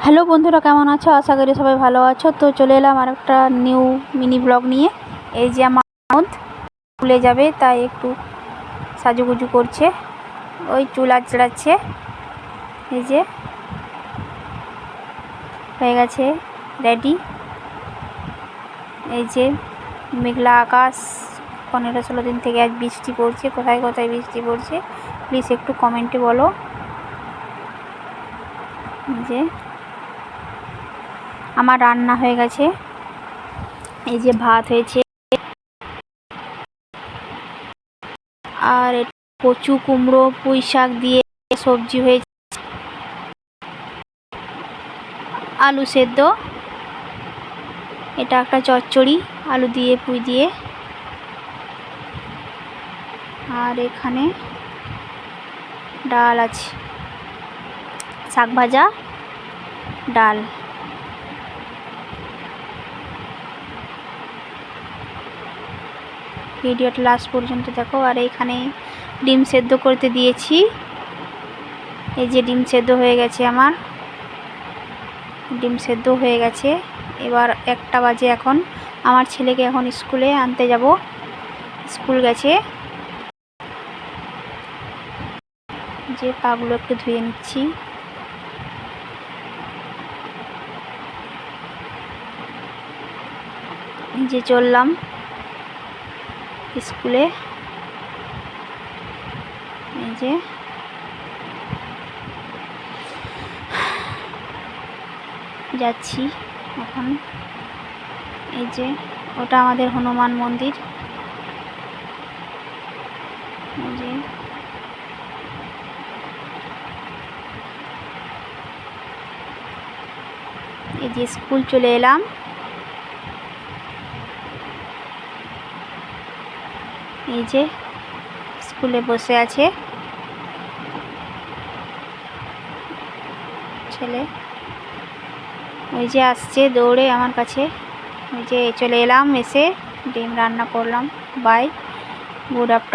Hello বন্ধুরা, কেমন আছো? আশা করি সবাই ভালো আছো। তো চলে এলাম আর একটা নিউ মিনি ব্লগ নিয়ে। এই যে আমার ননদ স্কুলে যাবে, তাই একটু সাজুগুজু করছে, ওই চুল আঁচড়াচ্ছে। এই যে হয়ে গেছে রেডি। এই যে মেঘলা আকাশ, 15-16 দিন থেকে আজ বৃষ্টি পড়ছে। কোথায় কোথায় বৃষ্টি পড়ছে প্লিজ একটু কমেন্টে বলো। যে আমার রান্না হয়ে গেছে, এই যে ভাত হয়েছে, আর কচু কুমড়ো পুঁই শাক দিয়ে সবজি হয়েছে, আলু সেদ্ধ, এটা একটা চচ্চড়ি আলু দিয়ে পুঁই দিয়ে, আর এখানে ডাল আছে, শাক ভাজা, ডাল। ভিডিওটা লাস্ট পর্যন্ত দেখো। আর এইখানে ডিম সেদ্ধ করতে দিয়েছি। এই যে ডিম সেদ্ধ হয়ে গেছে, আমার ডিম সেদ্ধ হয়ে গেছে। এবার 1টা বাজে এখন। আমার ছেলেকে এখন স্কুলে আনতে যাব, স্কুল গেছে। যে পাগুলো একটু ধুয়ে নিচ্ছি। যে চললাম স্কুলে, এই যে যাচ্ছি এখন। এই যে ওটা আমাদের হনুমান মন্দির। এই যে এই যে স্কুল চলে এলাম। এই যে স্কুলে বসে আছে ছেলে, ওই যে আসছে দৌড়ে আমার কাছে। ওই যে চলে এলাম, এসে ডিম রান্না করলাম। Bye, good afternoon.